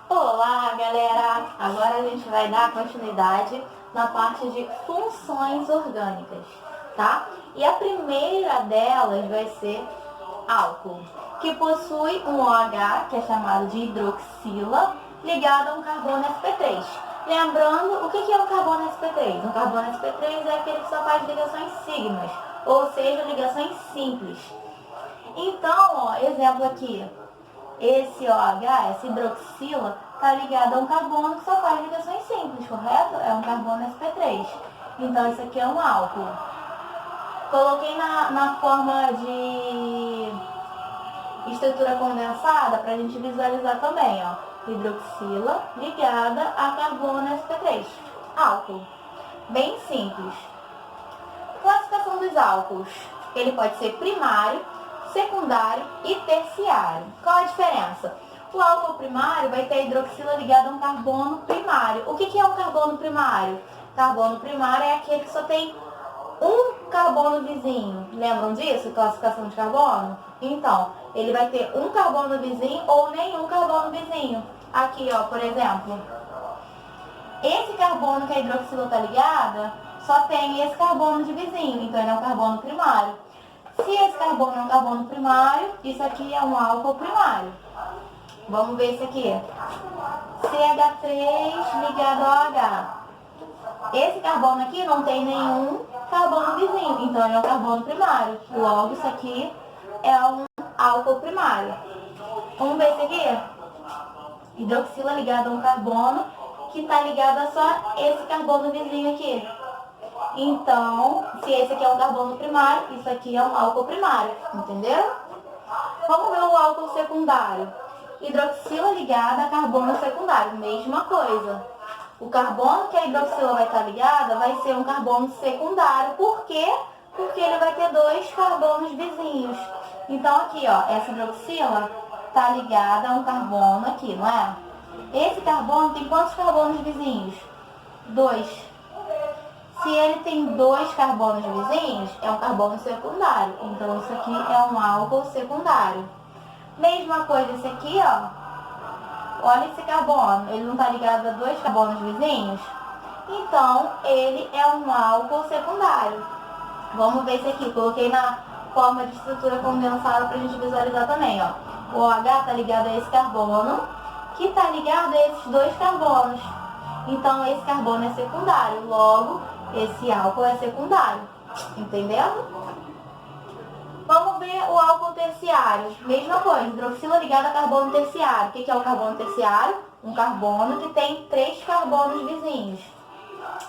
Olá, galera! Agora a gente vai dar continuidade na parte de funções orgânicas, tá? E a primeira delas vai ser álcool, que possui um OH, que é chamado de hidroxila, ligado a um carbono sp3. Lembrando, o que é um carbono sp3? Um carbono sp3 é aquele que só faz ligações sigmas, ou seja, ligações simples. Então, ó, exemplo aqui. Esse OH, essa hidroxila, está ligado a um carbono que só faz ligações simples, correto? É um carbono sp3. Então, isso aqui é um álcool. Coloquei na forma de estrutura condensada para a gente visualizar também, ó. Hidroxila ligada a carbono sp3. Álcool. Bem simples. Classificação dos álcools. Ele pode ser primário, secundário e terciário. Qual a diferença? O álcool primário vai ter a hidroxila ligada a um carbono primário. O que é um carbono primário? Carbono primário é aquele que só tem um carbono vizinho. Lembram disso? Classificação de carbono? Então, ele vai ter um carbono vizinho ou nenhum carbono vizinho. Aqui, ó, por exemplo. Esse carbono que a hidroxila está ligada, só tem esse carbono de vizinho. Então, ele é um carbono primário. Se esse carbono é um carbono primário, isso aqui é um álcool primário. Vamos ver isso aqui. CH3 ligado ao H. Esse carbono aqui não tem nenhum carbono vizinho, então ele é um carbono primário. Logo, isso aqui é um álcool primário. Vamos ver isso aqui? Hidroxila ligado a um carbono que está ligado a só esse carbono vizinho aqui. Então, se esse aqui é um carbono primário, isso aqui é um álcool primário, entendeu? Vamos ver o álcool secundário. Hidroxila ligada a carbono secundário, mesma coisa. O carbono que a hidroxila vai estar ligada vai ser um carbono secundário. Por quê? Porque ele vai ter dois carbonos vizinhos. Então aqui, ó, essa hidroxila está ligada a um carbono aqui, não é? Esse carbono tem quantos carbonos vizinhos? 2. Se ele tem dois carbonos vizinhos, é um carbono secundário. Então, isso aqui é um álcool secundário. Mesma coisa esse aqui, ó. Olha esse carbono. Ele não está ligado a dois carbonos vizinhos? Então, ele é um álcool secundário. Vamos ver esse aqui. Coloquei na forma de estrutura condensada para a gente visualizar também, ó. O OH está ligado a esse carbono, que está ligado a esses dois carbonos. Então, esse carbono é secundário. Logo, esse álcool é secundário, entendeu? Vamos ver o álcool terciário. Mesma coisa, hidroxila ligada a carbono terciário. O que é o carbono terciário? Um carbono que tem 3 carbonos vizinhos.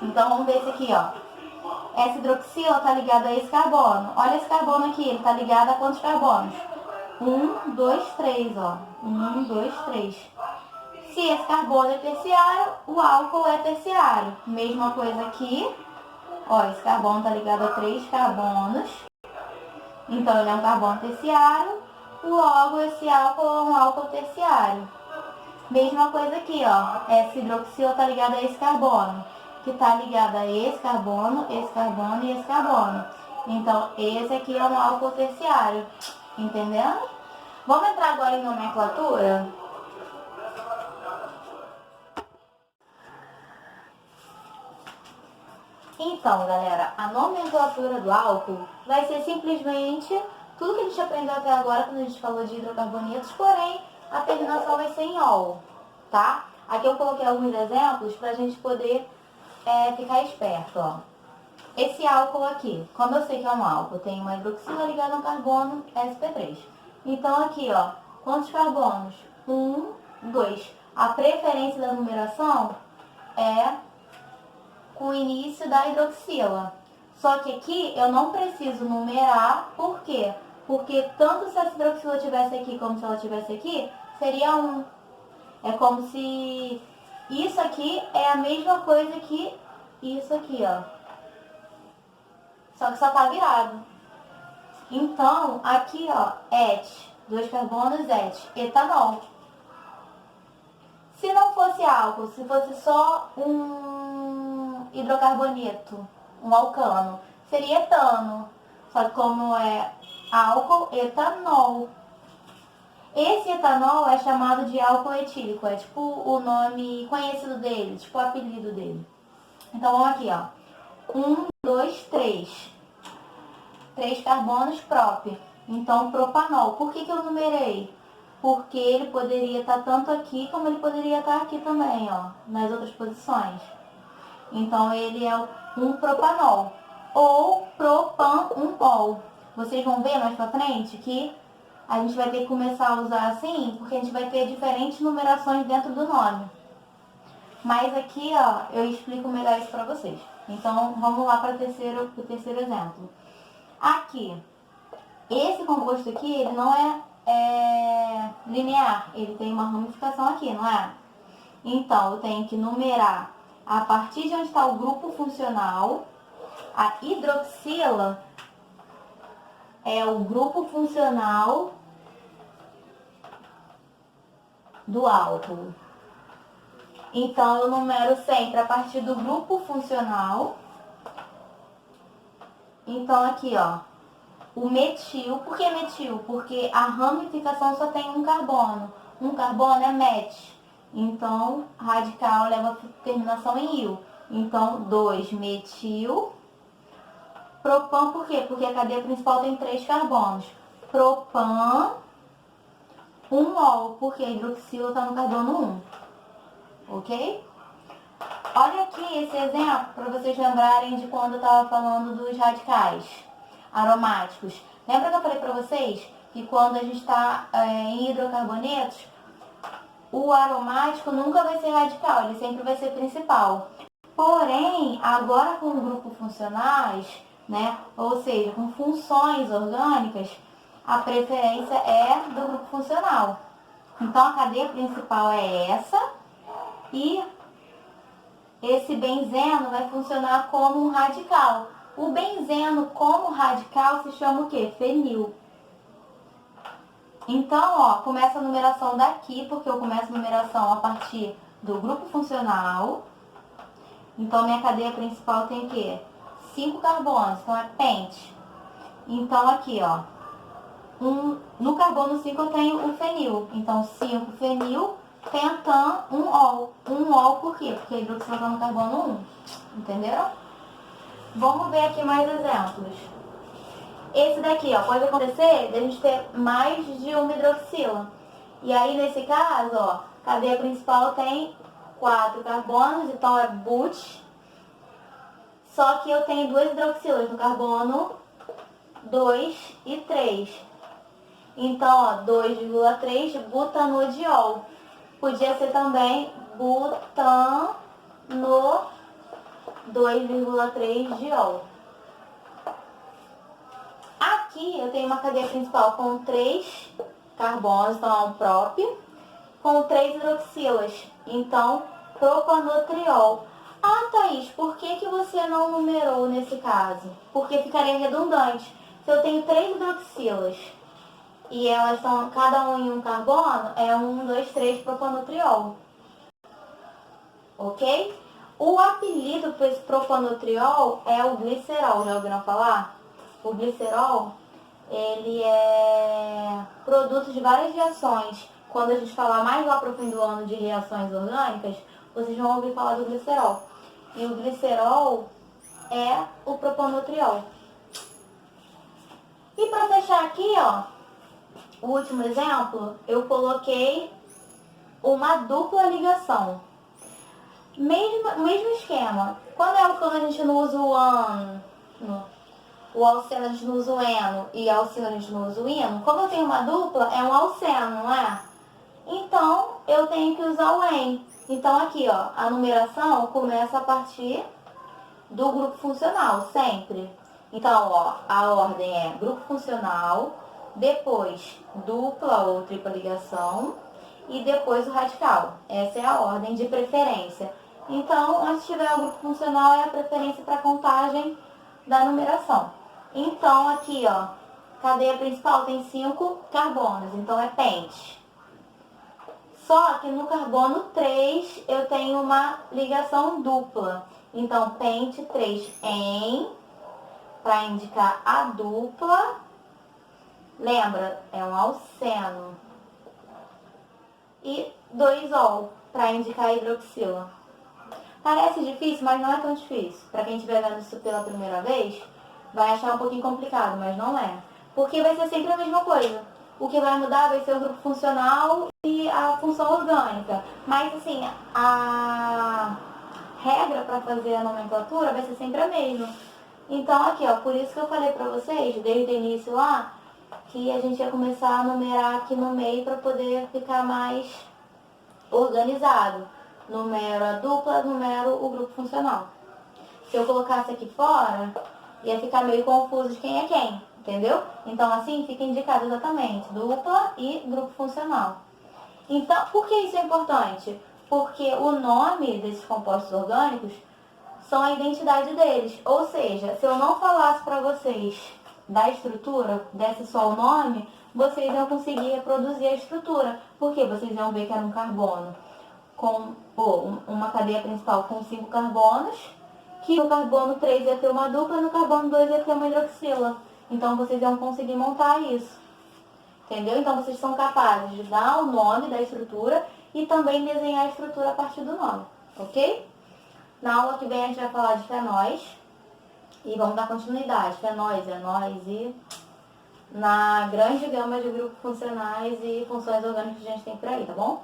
Então, vamos ver esse aqui, ó. Essa hidroxila está ligada a esse carbono. Olha esse carbono aqui, ele está ligado a quantos carbonos? 1, 2, 3, ó. 1, 2, 3. Se esse carbono é terciário, o álcool é terciário. Mesma coisa aqui. Ó, esse carbono está ligado a 3 carbonos. Então, ele é um carbono terciário. Logo, esse álcool é um álcool terciário. Mesma coisa aqui, ó. Essa hidroxila está ligada a esse carbono, que está ligado a esse carbono e esse carbono. Então, esse aqui é um álcool terciário. Entendendo? Vamos entrar agora em nomenclatura? Então, galera, a nomenclatura do álcool vai ser simplesmente tudo que a gente aprendeu até agora quando a gente falou de hidrocarbonetos, porém, a terminação vai ser em ol, tá? Aqui eu coloquei alguns exemplos para a gente poder ficar esperto, ó. Esse álcool aqui, como eu sei que é um álcool, tem uma hidroxila ligada a um carbono sp3. Então, aqui, ó, quantos carbonos? 1, 2. A preferência da numeração é com o início da hidroxila. Só que aqui eu não preciso numerar, por quê? Porque tanto se essa hidroxila estivesse aqui como se ela estivesse aqui, seria 1. É como se isso aqui é a mesma coisa que isso aqui, ó. Só que só tá virado. Então, aqui, ó, et, 2 carbonos, et, etanol. Se não fosse álcool, se fosse só um hidrocarboneto, um alcano, seria etano. Só que como é álcool, etanol. Esse etanol é chamado de álcool etílico, é tipo o nome conhecido dele, tipo o apelido dele. Então vamos aqui, ó. 1, 2, 3. 3 carbonos prop. Então propanol. Por que eu numerei? Porque ele poderia estar tanto aqui como ele poderia estar aqui também, ó, nas outras posições. Então ele é um propanol ou propanol. Vocês vão ver mais pra frente que a gente vai ter que começar a usar assim, porque a gente vai ter diferentes numerações dentro do nome. Mas aqui, ó, eu explico melhor isso pra vocês. Então vamos lá para o terceiro exemplo. Aqui, esse composto aqui, ele não é linear, ele tem uma ramificação aqui, não é? Então, eu tenho que numerar a partir de onde está o grupo funcional. A hidroxila é o grupo funcional do álcool. Então, eu numero sempre a partir do grupo funcional. Então, aqui, ó, o metil. Por que metil? Porque a ramificação só tem um carbono. Um carbono é met. Então, radical leva terminação em il. Então, 2-metil. Propan, por quê? Porque a cadeia principal tem 3 carbonos. Propan, 1-ol, porque a hidroxila está no carbono 1. Ok? Olha aqui esse exemplo para vocês lembrarem de quando eu estava falando dos radicais aromáticos. Lembra que eu falei para vocês que quando a gente está em hidrocarbonetos, o aromático nunca vai ser radical, ele sempre vai ser principal. Porém, agora com grupos funcionais, né, ou seja, com funções orgânicas, a preferência é do grupo funcional. Então, a cadeia principal é essa e esse benzeno vai funcionar como um radical. O benzeno como radical se chama o quê? Fenil. Então, ó, começa a numeração daqui, porque eu começo a numeração a partir do grupo funcional. Então, minha cadeia principal tem o quê? 5 carbonos, então é pente. Então, aqui, ó, no carbono 5 eu tenho o fenil. Então, 5 fenil, pentan, 1-ol. 1-ol por quê? Porque a hidroxila está no carbono 1. Entenderam? Vamos ver aqui mais exemplos. Esse daqui, ó, pode acontecer de a gente ter mais de uma hidroxila. E aí, nesse caso, ó, a cadeia principal tem 4 carbonos, então é but. Só que eu tenho 2 hidroxilas no carbono 2 e 3. Então, ó, 2,3 butanodiol. Podia ser também butano 2,3 diol. Aqui eu tenho uma cadeia principal com 3 carbonos, então é um prop, com 3 hidroxilas, então propanotriol. Ah, Thaís, por que você não numerou nesse caso? Porque ficaria redundante. Se eu tenho 3 hidroxilas e elas estão cada um em um carbono, é 1, 2, 3 propanotriol. Ok? O apelido para esse propanotriol é o glicerol, já ouviram falar? O glicerol, ele é produto de várias reações. Quando a gente falar mais lá pro fim do ano de reações orgânicas, vocês vão ouvir falar do glicerol. E o glicerol é o propanotriol. E para fechar aqui, ó, o último exemplo, eu coloquei uma dupla ligação. Mesmo esquema. Quando a gente não usa o ano, o alceno a gente não usa o eno e a alcino a gente não usa o ino, como eu tenho uma dupla, é um alceno, não é? Então, eu tenho que usar o en. Então, aqui, ó, a numeração começa a partir do grupo funcional, sempre. Então, ó, a ordem é grupo funcional, depois dupla ou tripla ligação e depois o radical. Essa é a ordem de preferência. Então, onde tiver o grupo funcional é a preferência para contagem da numeração. Então, aqui, ó, cadeia principal tem 5 carbonos, então é pente. Só que no carbono 3 eu tenho uma ligação dupla. Então, pente 3-en, para indicar a dupla. Lembra, é um alceno. e 2-ol, para indicar a hidroxila. Parece difícil, mas não é tão difícil. Para quem estiver vendo isso pela primeira vez, vai achar um pouquinho complicado, mas não é. Porque vai ser sempre a mesma coisa. O que vai mudar vai ser o grupo funcional e a função orgânica. Mas assim, a regra para fazer a nomenclatura vai ser sempre a mesma. Então aqui, ó, por isso que eu falei para vocês, desde o início lá, que a gente ia começar a numerar aqui no meio para poder ficar mais organizado. Numero a dupla, numero o grupo funcional. Se eu colocasse aqui fora, ia ficar meio confuso de quem é quem, entendeu? Então assim fica indicado exatamente dupla e grupo funcional. Então, por que isso é importante? Porque o nome desses compostos orgânicos são a identidade deles. Ou seja, se eu não falasse para vocês da estrutura, desse só o nome, vocês iam conseguir reproduzir a estrutura. Porque vocês iam ver que era um carbono com uma cadeia principal com 5 carbonos, que no carbono 3 ia ter uma dupla e no carbono 2 ia ter uma hidroxila. Então vocês iam conseguir montar isso. Entendeu? Então vocês são capazes de dar o nome da estrutura e também desenhar a estrutura a partir do nome. Ok? Na aula que vem a gente vai falar de fenóis e vamos dar continuidade. Fenóis, enóis e na grande gama de grupos funcionais e funções orgânicas que a gente tem por aí, tá bom?